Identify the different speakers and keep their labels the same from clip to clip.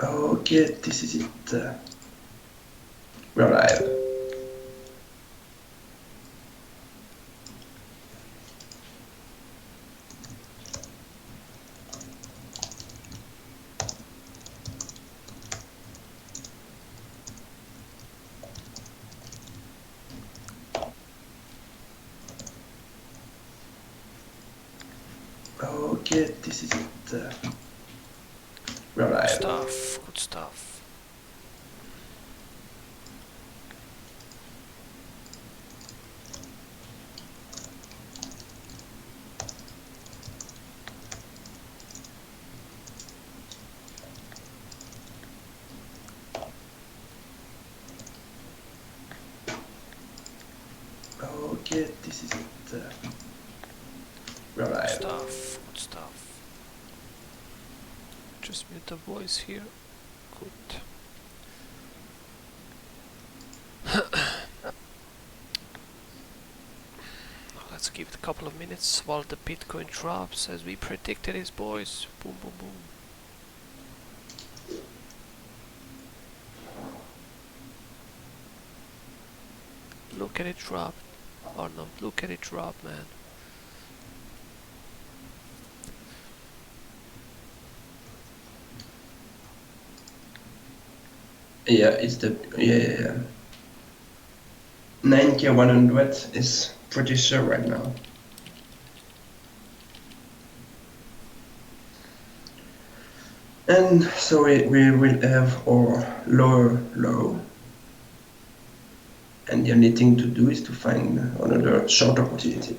Speaker 1: Okay, this is it. We're live. Okay, this is it. We're
Speaker 2: Good
Speaker 1: live.
Speaker 2: stuff, good stuff.
Speaker 1: Okay, this is it. We're
Speaker 2: Good
Speaker 1: live.
Speaker 2: stuff, good stuff. Just mute the voice here. Good. Let's give it a couple of minutes while the Bitcoin drops as we predicted it, boys. Boom, boom, boom. Look at it drop. Arnaud, look at it drop, man.
Speaker 1: Yeah, it's the 9K100 is pretty sure right now. And so we will have our lower low. And the only thing to do is to find another short opportunity.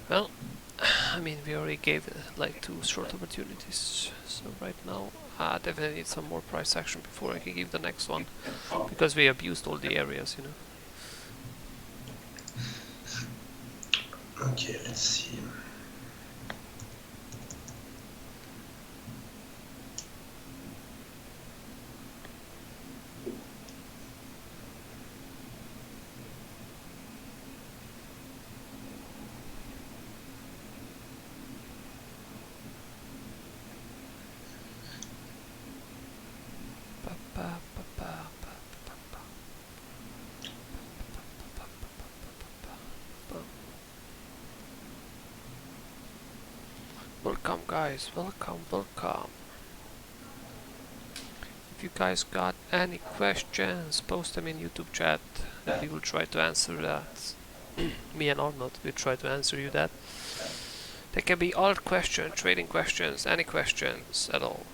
Speaker 2: Well, I mean, we already gave like 2 short opportunities. So right now, definitely need some more price action before I can give the next one. Because we abused all the areas, you know.
Speaker 1: Okay, let's see.
Speaker 2: Welcome guys, welcome. If you guys got any questions, post them in YouTube chat and we will try to answer that. Me and Arnaud will try to answer you that. There can be alt questions, trading questions, any questions at all.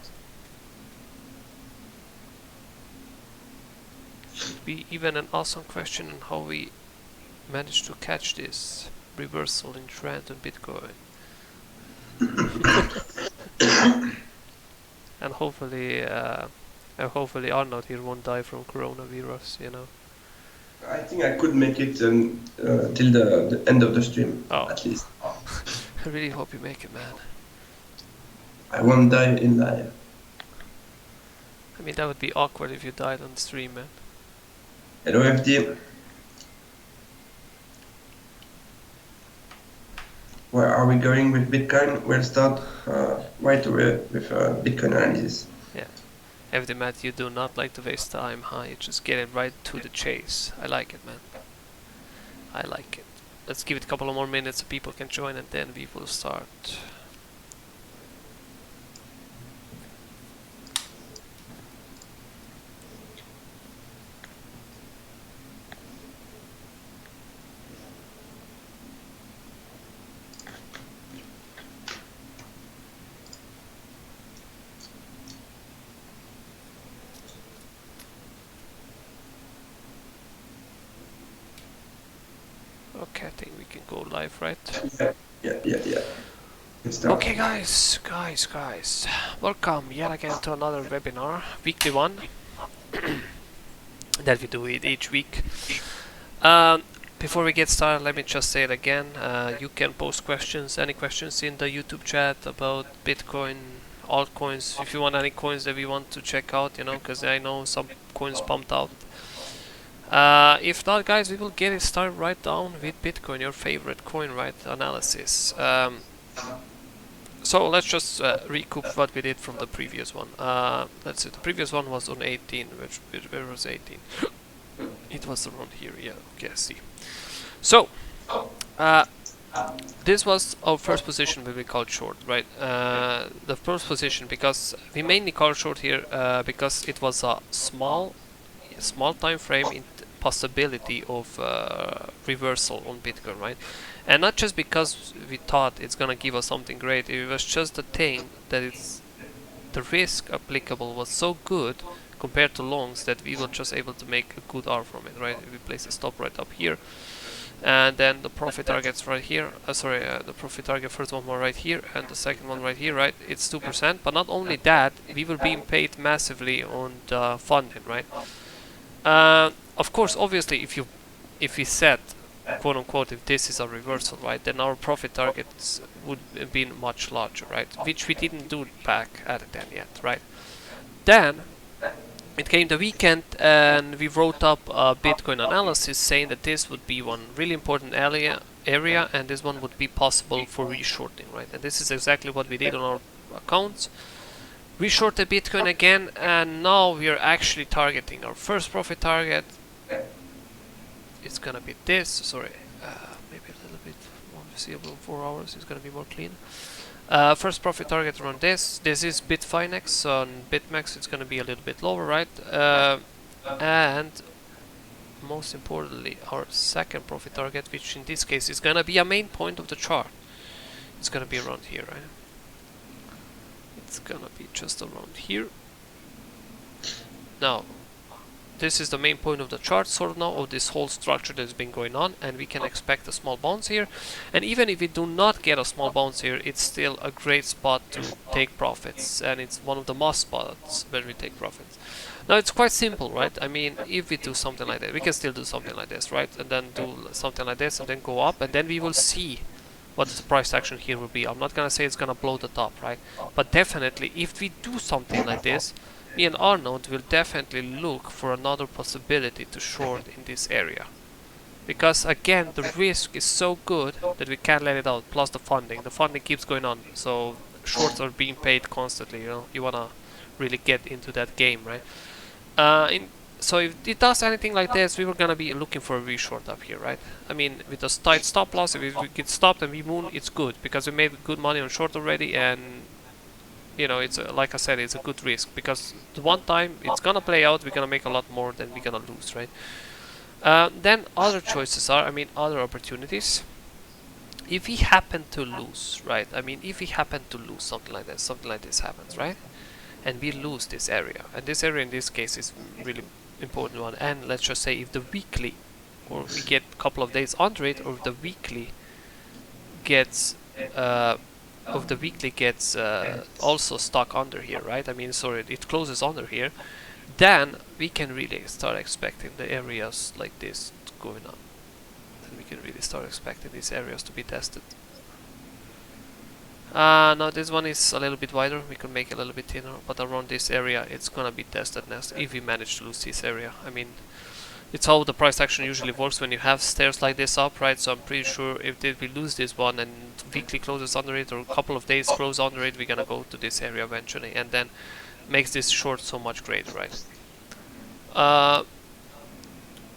Speaker 2: Could be even an awesome question on how we managed to catch this reversal in trend on Bitcoin. And hopefully Arnaud here won't die from coronavirus, you know.
Speaker 1: I think I could make it till the end of the stream, at least.
Speaker 2: I really hope you make it, man.
Speaker 1: I won't die in live.
Speaker 2: I mean, that would be awkward if you died on the stream, man.
Speaker 1: Hello, FD. Where are we going with Bitcoin? We'll start right away with Bitcoin analysis.
Speaker 2: Yeah. FD Matt, you do not like to waste time, huh? You just get it right to the chase. I like it, man. I like it. Let's give it a couple of more minutes so people can join and then we will start. Okay, I think we can go live, right?
Speaker 1: Yeah.
Speaker 2: Okay, guys. Welcome yet again to another webinar, weekly one, that we do it each week. Before we get started, let me just say it again. You can post questions, any questions in the YouTube chat about Bitcoin, altcoins. If you want any coins that we want to check out, you know, because I know some coins pumped out. If not, guys, we will get it started right down with Bitcoin, your favorite coin, right? Analysis. So let's just recoup what we did from the previous one. Let's see, the previous one was on 18, where was 18? It was around here, yeah, okay, I see. So, this was our first position when we called short, right? The first position, because we mainly called short here because it was a small time frame in possibility of reversal on Bitcoin, right? And not just because we thought it's gonna give us something great, it was just the thing that it's the risk applicable was so good compared to longs that we were just able to make a good R from it, right? We place a stop right up here, and then the profit targets right here. The profit target first one more right here, and the second one right here, right? It's 2%. But not only that, we were being paid massively on the funding, right? Of course, obviously, if we set quote unquote if this is a reversal, right, then our profit targets would have been much larger, right? Which we didn't do back at then yet, right? Then it came the weekend and we wrote up a Bitcoin analysis saying that this would be one really important area and this one would be possible for reshorting, right? And this is exactly what we did on our accounts. We shorted Bitcoin again, and now we are actually targeting our first profit target. It's gonna be this, sorry, maybe a little bit more visible, 4 hours is gonna be more clean. First profit target around this. This is Bitfinex. On BitMEX it's gonna be a little bit lower, right? And most importantly, our second profit target, which in this case is gonna be a main point of the chart. It's gonna be around here, right? It's gonna be just around here. Now, this is the main point of the chart sort of now, of this whole structure that's been going on, and we can expect a small bounce here. And even if we do not get a small bounce here, it's still a great spot to take profits, and it's one of the must spots when we take profits. Now it's quite simple, right? I mean, if we do something like that, we can still do something like this, right? And then do something like this, and then go up, and then we will see what the price action here will be. I'm not gonna say it's gonna blow the top, right? But definitely, if we do something like this, me and Arnaud will definitely look for another possibility to short in this area. Because again, the risk is so good that we can't let it out, plus the funding. The funding keeps going on, so shorts are being paid constantly, you know. You wanna really get into that game, right? So if it does anything like this, we were gonna be looking for a reshort up here, right? I mean, with a tight stop loss, if we get stopped and we moon, it's good, because we made good money on short already, and you know, it's like I said, it's a good risk, because the one time it's gonna play out, we're gonna make a lot more than we're gonna lose, right? Then other choices are, I mean, other opportunities. If we happen to lose, right? I mean, if we happen to lose something like this happens, right? And we lose this area, and this area in this case is really important one. And let's just say if the weekly, or we get a couple of days under it, or if the weekly gets also stuck under here, right? I mean, sorry, it closes under here, then we can really start expecting the areas like this going on. Then we can really start expecting these areas to be tested. Now this one is a little bit wider, we can make it a little bit thinner, but around this area it's gonna be tested next if we manage to lose this area. I mean, it's how the price action usually works when you have stairs like this up, right? So I'm pretty sure if we lose this one and weekly closes under it, or a couple of days close under it, we're gonna go to this area eventually, and then makes this short so much greater, right?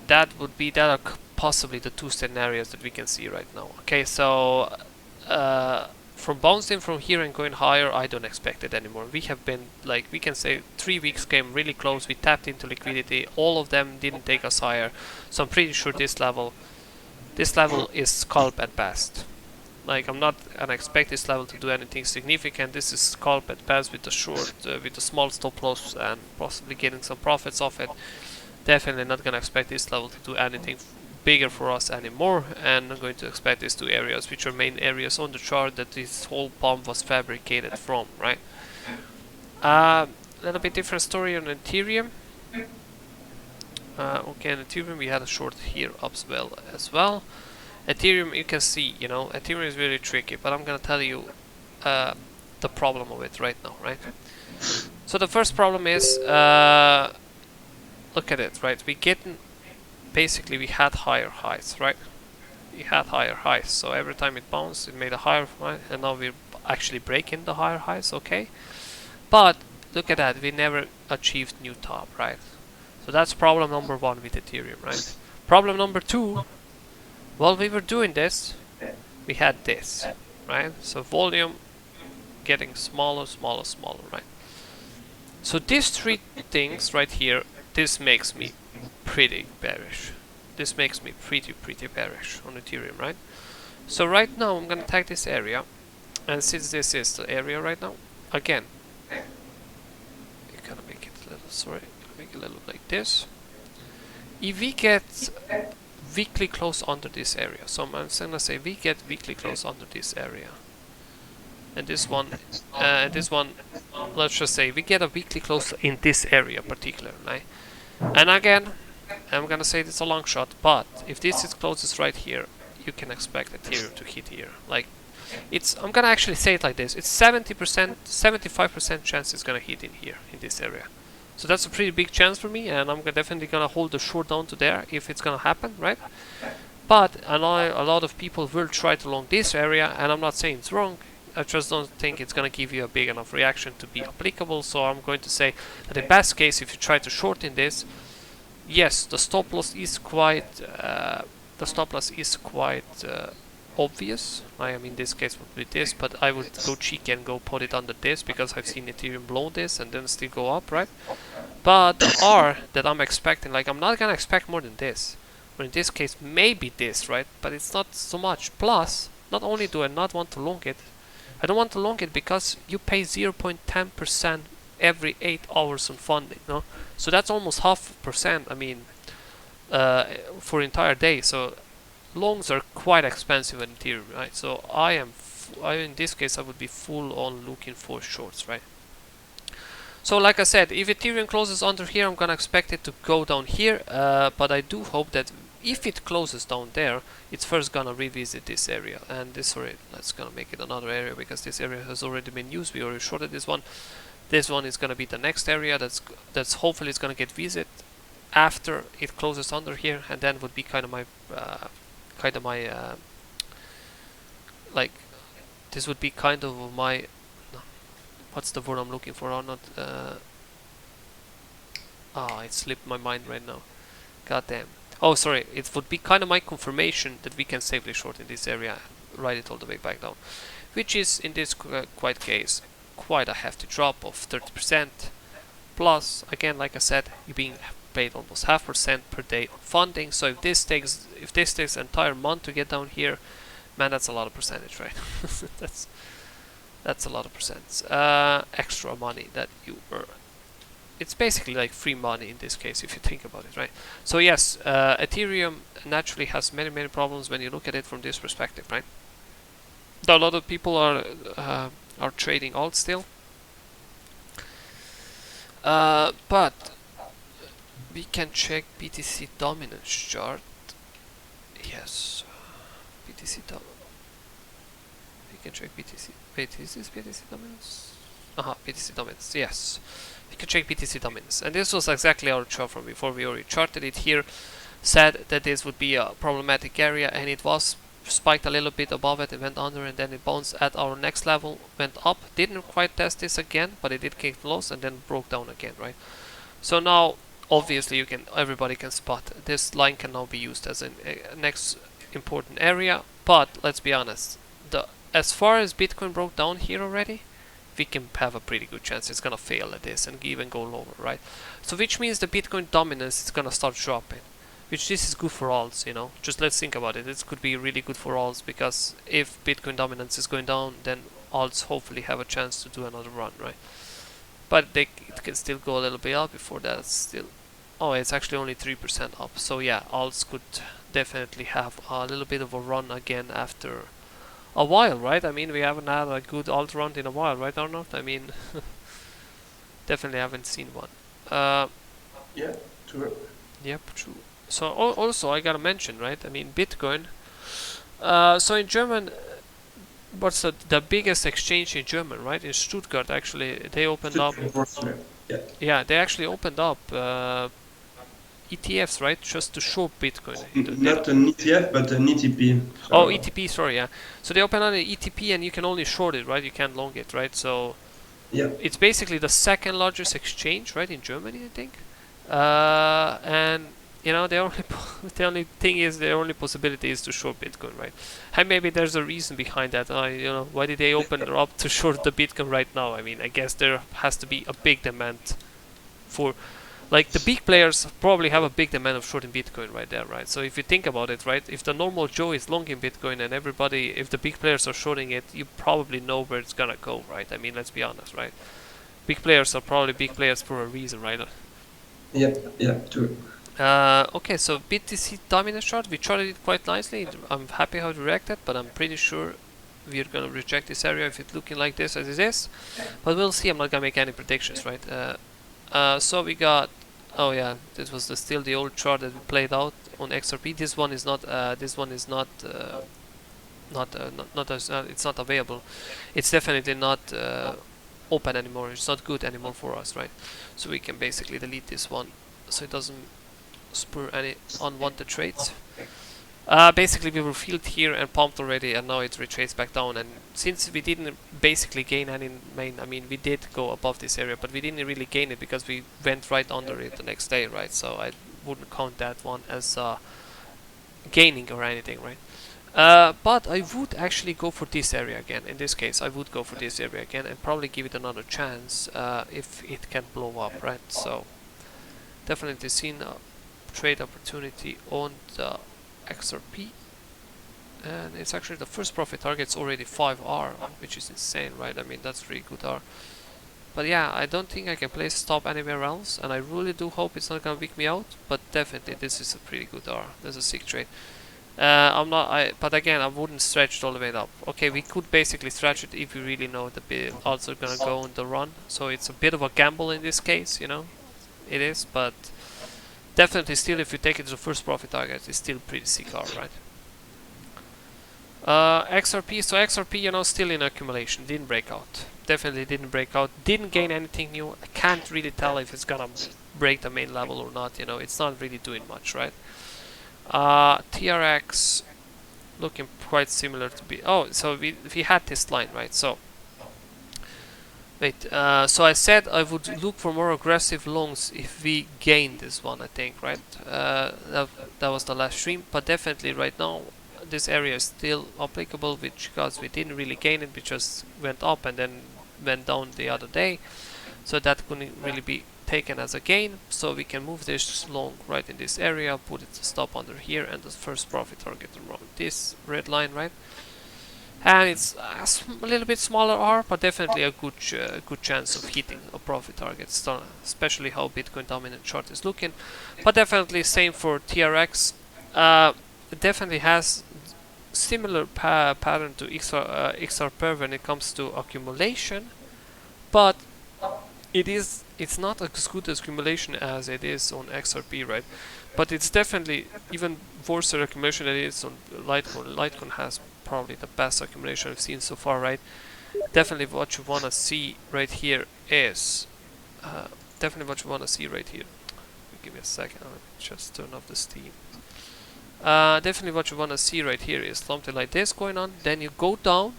Speaker 2: That are possibly the two scenarios that we can see right now. Okay, so from bouncing from here and going higher, I don't expect it anymore. We have been, like, we can say 3 weeks came really close. We tapped into liquidity. All of them didn't take us higher. So I'm pretty sure this level is scalp at best. Like, I'm not gonna expect this level to do anything significant. This is scalp at best with a short, with a small stop loss and possibly getting some profits off it. Definitely not gonna expect this level to do anything bigger for us anymore, and I'm going to expect these two areas, which are main areas on the chart that this whole pump was fabricated from, right? A little bit different story on Ethereum. Okay, on Ethereum we had a short here as well. Ethereum, you can see, you know, Ethereum is really tricky, but I'm gonna tell you the problem of it right now, right? So the first problem is, look at it, right? Basically we had higher highs, right? We had higher highs, so every time it bounced, it made a higher, right? And now we're actually break in the higher highs, okay? But look at that, we never achieved new top, right? So that's problem number one with Ethereum, right? Problem number two, while we were doing this, we had this, right? So volume getting smaller, smaller, smaller, right? So these three things right here, this makes me pretty bearish. This makes me pretty bearish on Ethereum, right? So right now I'm gonna tag this area, and since this is the area right now, again, you kind of make it a little, sorry, make it a little like this. If we get weekly close under this area, so I'm gonna say we get weekly close under this area, and this one, let's just say we get a weekly close in this area particularly, right? And again, I'm gonna say it's a long shot, but if this is closest right here, you can expect Ethereum to hit here. Like, it's, I'm gonna actually say it like this, it's 70%, 75% chance it's gonna hit in here, in this area. So that's a pretty big chance for me, and I'm definitely gonna hold the short down to there if it's gonna happen, right? But I know a lot of people will try to long this area, and I'm not saying it's wrong, I just don't think it's gonna give you a big enough reaction to be applicable. So I'm going to say that in best case, if you try to shorten this, yes, the stop loss is quite obvious. I mean, in this case would be this, but I would go cheeky and go put it under this, because I've seen Ethereum blow this and then still go up, right? But the R that I'm expecting, like, I'm not gonna expect more than this, but in this case maybe this, right? But it's not so much. Plus, not only do I not want to long it, I don't want to long it because you pay 0.10% every 8 hours on funding, no? So that's almost 0.5%, I mean, for entire day. So longs are quite expensive in Ethereum, right? So in this case I would be full on looking for shorts, right? So like I said, if Ethereum closes under here, I'm gonna expect it to go down here, but I do hope that if it closes down there, it's first gonna revisit this area, and this, sorry, let's gonna make it another area because this area has already been used. We already shorted this one. This one is gonna be the next area that's hopefully it's gonna get visit after it closes under here, and then would be kind of my like, this would be kind of my, what's the word I'm looking for, Arnaud? It slipped my mind right now. God damn. Oh, sorry. It would be kind of my confirmation that we can safely short in this area and ride it all the way back down. Which is, in this case, quite a hefty drop of 30%. Plus, again, like I said, you're being paid almost 0.5% per day on funding. So if this takes an entire month to get down here, man, that's a lot of percentage, right? that's a lot of percent. Extra money that you earn. It's basically like free money in this case, if you think about it, right? So yes, Ethereum naturally has many problems when you look at it from this perspective, right? Though a lot of people are trading alt still, but we can check BTC dominance chart. Yes, BTC we can check BTC. Wait, is this BTC dominance? BTC dominance. Yes. You can check BTC dominance, and this was exactly our chart from before. We already charted it here, said that this would be a problematic area, and it was spiked a little bit above it, it went under, and then it bounced at our next level, went up, didn't quite test this again, but it did kick loss and then broke down again, right? So now obviously everybody can spot this line can now be used as a next important area. But let's be honest, as far as Bitcoin broke down here already, we can have a pretty good chance it's gonna fail at this and even go lower, right? So which means the Bitcoin dominance is gonna start dropping, which this is good for alts, you know. Just let's think about it. This could be really good for alts, because if Bitcoin dominance is going down, then alts hopefully have a chance to do another run, right? But it can still go a little bit up before that. Still, oh, it's actually only 3% up. So yeah, alts could definitely have a little bit of a run again after a while, right? I mean, we haven't had a good alt run in a while, right, Arnaud? I mean, definitely haven't seen one.
Speaker 1: Yeah, true.
Speaker 2: Yep, true. So also I gotta mention, right? I mean, Bitcoin. So in German, what's the biggest exchange in German, right? In Stuttgart, actually, they opened up.
Speaker 1: Yeah.
Speaker 2: Yeah, they actually opened up ETFs, right? Just to short Bitcoin.
Speaker 1: Not an ETF, but an ETP.
Speaker 2: Oh,
Speaker 1: So,
Speaker 2: ETP, sorry, yeah. So they open on an ETP and you can only short it, right? You can't long it, right? So
Speaker 1: yeah.
Speaker 2: it's basically the second largest exchange, right, in Germany, I think. And you know, the only the only thing is the only possibility is to short Bitcoin, right? And maybe there's a reason behind that. You know, why did they open it up to short the Bitcoin right now? I mean, I guess there has to be a big demand for, like, the big players probably have a big demand of shorting Bitcoin right there, right? So if you think about it, right, if the normal Joe is longing Bitcoin and everybody, if the big players are shorting it, you probably know where it's gonna go, right? I mean, let's be honest, right? Big players are probably big players for a reason, right?
Speaker 1: Yeah, true.
Speaker 2: Okay, so BTC dominance chart, we charted it quite nicely. I'm happy how it reacted, but I'm pretty sure we're gonna reject this area if it's looking like this as it is. But we'll see. I'm not gonna make any predictions, right? So we got, oh yeah, this was still the old chart that we played out on XRP. This one is not. This one is not. It's not available. It's definitely not open anymore. It's not good anymore for us, right? So we can basically delete this one, so it doesn't spur any unwanted trades. Basically we were filled here and pumped already, and now it retraced back down, and since we didn't basically gain any main, I mean, we did go above this area, but we didn't really gain it because we went right under it the next day, right? So I wouldn't count that one as gaining or anything, right? But I would actually go for this area again. In this case I would go for this area again and probably give it another chance if it can blow up, right? So definitely seen a trade opportunity on the XRP, and it's actually the first profit target's already 5R, which is insane, right? I mean, that's really good R. But yeah, I don't think I can place a stop anywhere else, and I really do hope it's not gonna wick me out, but definitely this is a pretty good R. There's a sick trade. But again, I wouldn't stretch it all the way up. Okay, we could basically stretch it if we really know the odds are gonna go on the run, so it's a bit of a gamble in this case, you know, it is, but definitely still, if you take it as a first profit target, it's still pretty sick R, right? XRP, so XRP, you know, still in accumulation, didn't break out. Definitely didn't break out, didn't gain anything new. I can't really tell if it's gonna break the main level or not, you know, it's not really doing much, right? TRX looking quite similar to be. Oh, so we had this line, right? So wait, so I said I would look for more aggressive longs if we gain this one, I think, right? That was the last stream, but definitely right now this area is still applicable, because we didn't really gain it, we just went up and then went down the other day, so that couldn't really be taken as a gain. So we can move this long right in this area, put it to stop under here, and the first profit target around this red line, right? And it's a little bit smaller R, but definitely a good chance of hitting a profit target, especially how Bitcoin dominant chart is looking. But definitely same for TRX. It definitely has similar pattern to XRP when it comes to accumulation, but it's not as good as accumulation as it is on XRP, right? But it's definitely even worse accumulation than it is on Litecoin. Litecoin has probably the best accumulation I've seen so far, right? Definitely what you want to see right here is give me a second, I'll just turn off the Steam. Definitely what you want to see right here is something like this going on, then you go down,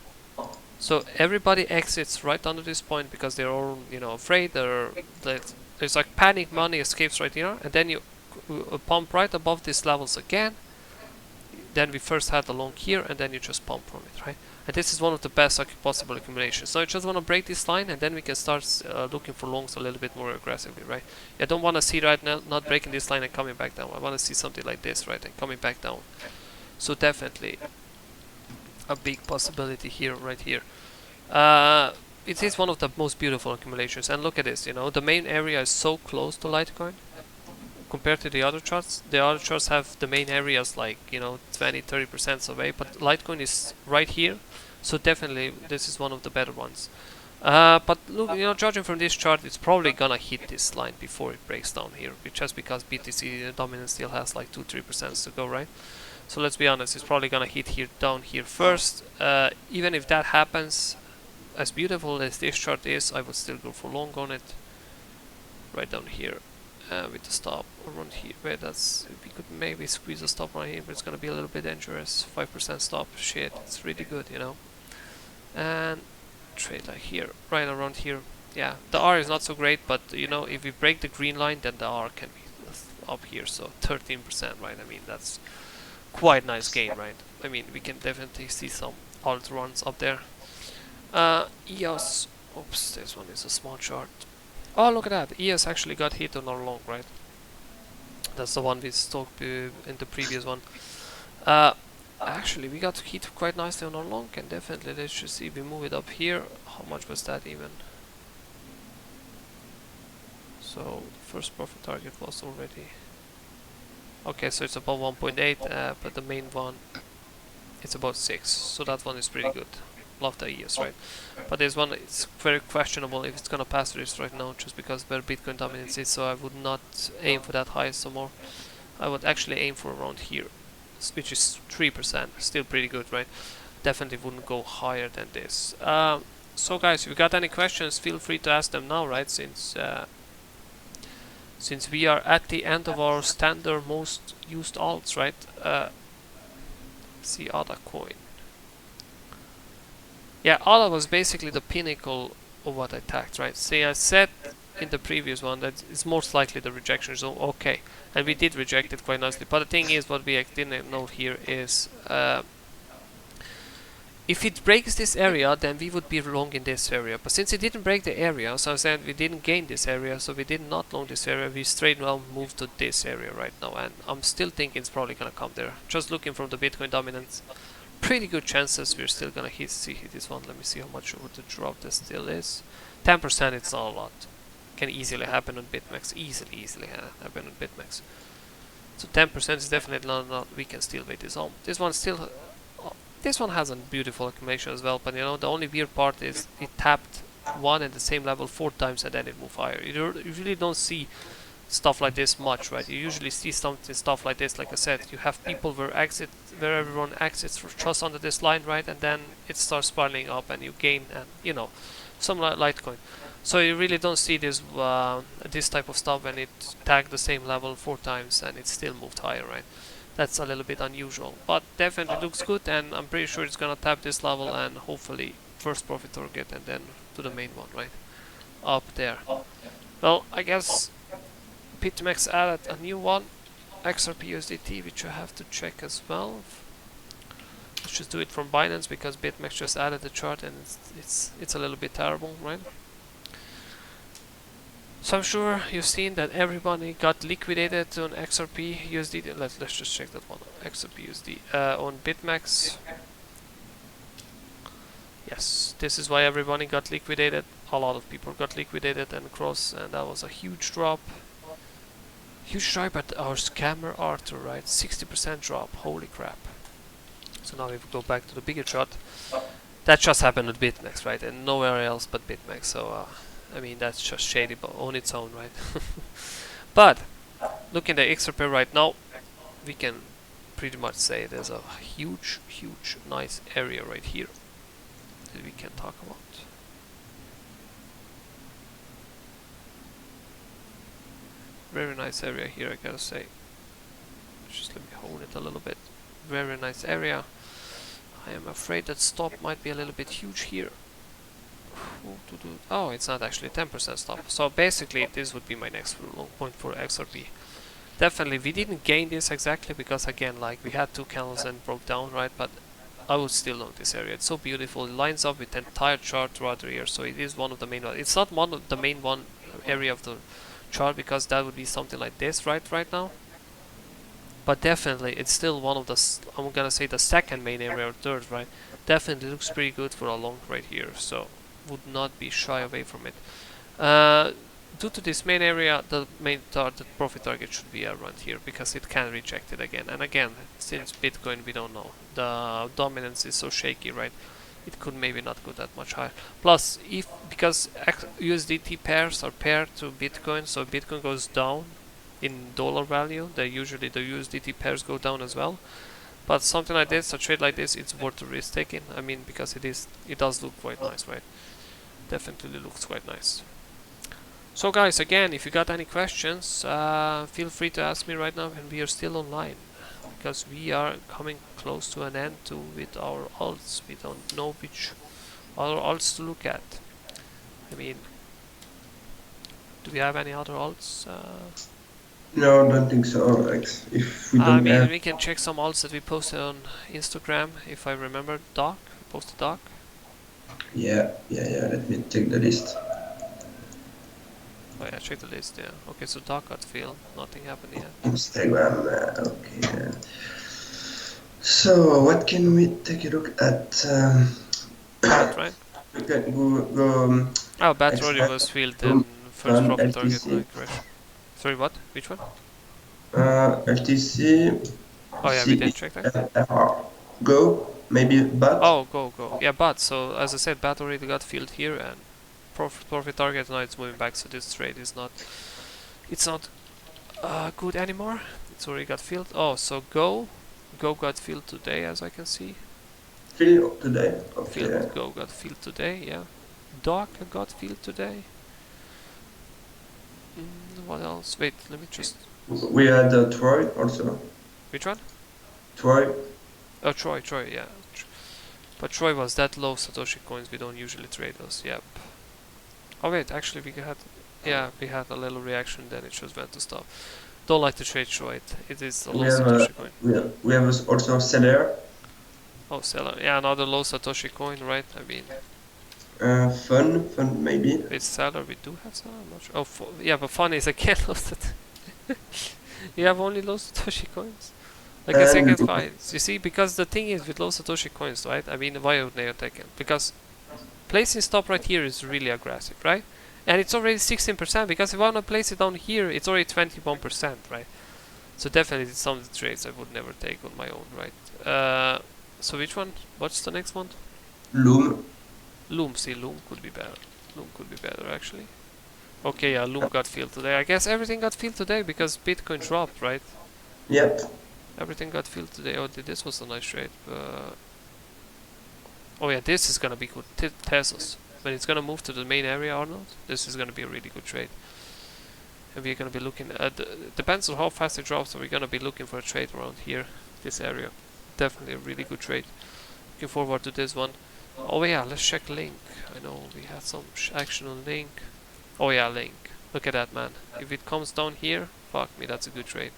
Speaker 2: so everybody exits right under this point because they're all, you know, afraid, there's like panic money escapes right here, and then you pump right above these levels again. Then we first had the long here, and then you just pump from it, right? And this is one of the best possible accumulations. So I just want to break this line, and then we can start looking for longs a little bit more aggressively, right? I don't want to see right now not breaking this line and coming back down. I want to see something like this, right, and coming back down. So definitely a big possibility here, right here. It is one of the most beautiful accumulations, and look at this, you know, the main area is so close to Litecoin compared to the other charts. The other charts have the main areas like, you know, 20-30% away, but Litecoin is right here, so definitely this is one of the better ones. But look, you know, judging from this chart, it's probably gonna hit this line before it breaks down here, just because BTC dominance still has like 2-3% to go, right? So let's be honest, it's probably gonna hit here, down here first. Even if that happens, as beautiful as this chart is, I would still go for long on it, right down here. with the stop around here. Wait, that's, we could maybe squeeze a stop right here, but it's gonna be a little bit dangerous. 5% stop, shit, it's really good, you know. And trade like here, right around here. Yeah, the R is not so great, but you know, if we break the green line, then the R can be up here. So 13%, right? I mean, that's quite nice gain, right? I mean, we can definitely see some alt runs up there. EOS, oops, this one is a small chart. Oh, look at that, EOS actually got hit on our long, right? That's the one we talked in the previous one. Actually, we got hit quite nicely on our long, and definitely let's just see if we move it up here. How much was that even? So the first profit target was already okay, so it's above 1.8, but the main one it's about 6, so that one is pretty good. Love the ES, right? But this one it's very questionable if it's gonna pass this right now, just because where Bitcoin dominance is. So I would not aim for that high some more. I would actually aim for around here, which is 3%, still pretty good, right? Definitely wouldn't go higher than this. So guys, if you got any questions, feel free to ask them now, right? Since we are at the end of our standard most used alts, right? See ADA coin. Yeah, ADA was basically the pinnacle of what I tagged, right? See, I said in the previous one that it's most likely the rejection zone. Okay, and we did reject it quite nicely. But the thing is, what we didn't know here is if it breaks this area, then we would be long in this area. But since it didn't break the area, so I said we didn't gain this area, so we did not long this area. We straight well moved to this area right now, and I'm still thinking it's probably gonna come there. Just looking from the Bitcoin dominance, pretty good chances we're still gonna hit this one. Let me see how much over the drop this still is. 10%, it's not a lot. Can easily happen on BitMEX. Easily happen on BitMEX. So 10% is definitely not a lot. We can still wait this home. This one still. This one has a beautiful accumulation as well, but you know, the only weird part is it tapped one at the same level 4 times and then it moved higher. You really don't see stuff like this much, right? You usually see stuff like this. Like I said, you have people where everyone exits just under this line, right? And then it starts spiraling up and you gain, and you know, some like Litecoin. So you really don't see this this type of stuff when it tagged the same level 4 times and it still moved higher, right? That's a little bit unusual, but definitely looks good, and I'm pretty sure it's gonna tap this level and hopefully first profit target and then to the main one, right? Up there. Well, I guess BitMEX added a new one, XRP USDT, which I have to check as well. Let's just do it from Binance because BitMEX just added the chart and it's a little bit terrible, right? So I'm sure you've seen that everybody got liquidated on XRP USD. Let's just check that one. XRP USD on BitMEX. Yes, this is why everybody got liquidated. A lot of people got liquidated and cross, and that was a huge drop. Huge drop at our scammer Arthur, right? 60% drop. Holy crap. So now if we go back to the bigger chart, that just happened with BitMEX, right? And nowhere else but BitMEX. So I mean, that's just shady on its own, right? But looking at the XRP right now, we can pretty much say there's a huge, nice area right here that we can talk about. Very nice area here, I gotta say. Just let me hold it a little bit. Very nice area. I am afraid that stop might be a little bit huge here. Oh, it's not actually 10% stop. So basically this would be my next long point for XRP. Definitely we didn't gain this exactly because again, like, we had 2 candles and broke down, right? But I would still long this area. It's so beautiful. It lines up with the entire chart throughout the year. So it is one of the main ones. It's not one of the main area of the chart because that would be something like this right now. But definitely it's still one of the, I'm gonna say the second main area or third, right? Definitely looks pretty good for a long right here. So would not be shy away from it. Due to this main area, the profit target should be around here because it can reject it again. And again, since Bitcoin, we don't know. The dominance is so shaky, right? It could maybe not go that much higher. Plus, because USDT pairs are paired to Bitcoin, so Bitcoin goes down in dollar value, usually the USDT pairs go down as well. But something like this, a trade like this, it's worth the risk taking. I mean, because it does look quite nice, right? Definitely looks quite nice. So guys, again, if you got any questions, feel free to ask me right now, and we are still online because we are coming close to an end with our alts. We don't know which other alts to look at. I mean, do we have any other alts?
Speaker 1: No, don't think so. Like, if we
Speaker 2: I
Speaker 1: don't
Speaker 2: mean,
Speaker 1: have,
Speaker 2: we can check some alts that we posted on Instagram, if I remember. Doc, we posted Doc.
Speaker 1: yeah. Let me take the list.
Speaker 2: Oh yeah, check the list. Yeah. Okay, so Doc got filled. Nothing happened yet.
Speaker 1: Instagram. Okay. So what can we take a look at?
Speaker 2: Bat, right?
Speaker 1: We can go
Speaker 2: Oh, Bat already
Speaker 1: extract
Speaker 2: was filled in
Speaker 1: from
Speaker 2: first profit target
Speaker 1: LTC.
Speaker 2: migration. Sorry, what? Which one?
Speaker 1: LTC.
Speaker 2: Oh yeah, we did check that.
Speaker 1: CER. Go. Maybe but.
Speaker 2: Oh, go. Yeah, Bat. So as I said, Bat already got filled here, and profit target now it's moving back. So this trade is not. It's not good anymore. It's already got filled. Oh, so Go got filled today, as I can see.
Speaker 1: Fill today. Okay.
Speaker 2: Go got filled today. Yeah. Doc got filled today. What else? Wait, let me just.
Speaker 1: We had Troy also.
Speaker 2: Which one?
Speaker 1: Troy.
Speaker 2: Oh, Troy, yeah. But Troy was that low Satoshi coins, we don't usually trade those, yep. Oh wait, actually we had a little reaction, then it just went to stop. Don't like to trade Troy, it is a low Satoshi coin.
Speaker 1: We have also Seller.
Speaker 2: Oh, seller, yeah, another low Satoshi coin, right? I mean,
Speaker 1: Fun maybe.
Speaker 2: with seller, we do have seller, I'm not sure. Oh, yeah, but fun is again low Satoshi. You have only low Satoshi coins? Like the second fight, you see, because the thing is with low Satoshi coins, right? I mean, why would they take it? Because placing stop right here is really aggressive, right? And it's already 16%, because if I want to place it down here, it's already 21%, right? So definitely some of the trades I would never take on my own, right? So which one? What's the next one?
Speaker 1: Loom.
Speaker 2: See, Loom could be better. Loom could be better, actually. Okay, yeah, Loom got filled today. I guess everything got filled today because Bitcoin dropped, right?
Speaker 1: Yep.
Speaker 2: Everything got filled today. Oh, this was a nice trade. Oh yeah, this is gonna be good. Tesos. When it's gonna move to the main area, Arnaud, this is gonna be a really good trade. And we're gonna be looking at. Depends on how fast it drops. So we're gonna be looking for a trade around here, this area. Definitely a really good trade. Looking forward to this one. Oh yeah, let's check Link. I know we had some action on Link. Oh yeah, Link. Look at that, man. If it comes down here, fuck me, that's a good trade.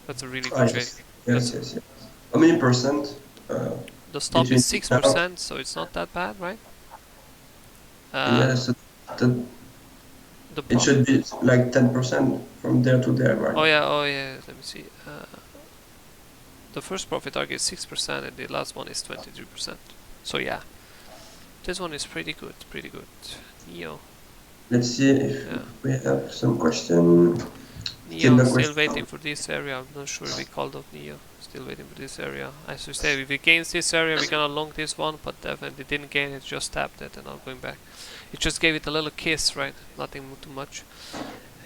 Speaker 2: That's a really good trade.
Speaker 1: Yes. How many percent?
Speaker 2: The stop is 6%, so it's not that bad, right?
Speaker 1: Yes, it should be like 10% from there to there, right?
Speaker 2: Oh yeah. Let me see. The first profit target is 6%, and the last one is 23%. So yeah, this one is pretty good. Neo.
Speaker 1: Let's see if we have some question.
Speaker 2: Neo, still waiting for this area. I'm not sure if we called out Neo. Still waiting for this area. As we said, if we gain this area, we're gonna long this one, but definitely didn't gain it, just tapped it and now going back. It just gave it a little kiss, right? Nothing too much.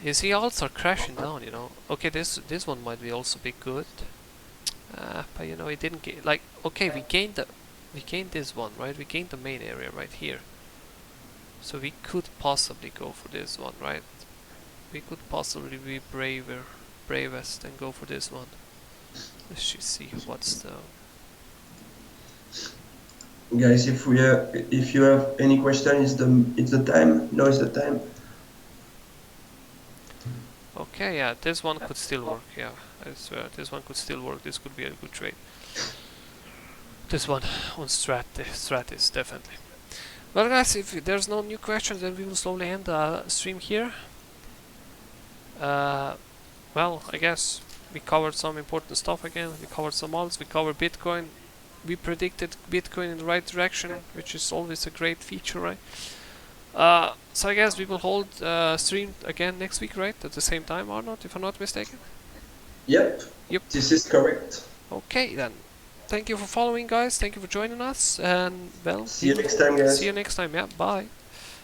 Speaker 2: You see, alts are crashing down, you know. Okay, this one might be also be good. But you know, it didn't get, like, okay, we gained this one, right? We gained the main area right here. So we could possibly go for this one, right? We could possibly be bravest and go for this one. Let's just see what's the...
Speaker 1: Guys, if you have any question, it's the time. Now is the time.
Speaker 2: Okay, yeah, this one could still work. Yeah, I swear, this one could still work. This could be a good trade. This one on Stratis, definitely. Well, guys, if there's no new questions, then we will slowly end the stream here. Well, I guess we covered some important stuff again. We covered some alts, we covered Bitcoin. We predicted Bitcoin in the right direction, which is always a great feature, right? So I guess we will hold stream again next week, right? At the same time, Arnaud, if I'm not mistaken?
Speaker 1: Yep. This is correct.
Speaker 2: Okay, then. Thank you for following, guys. Thank you for joining us. And, well...
Speaker 1: See you next time, guys.
Speaker 2: See you next time, yeah. Bye.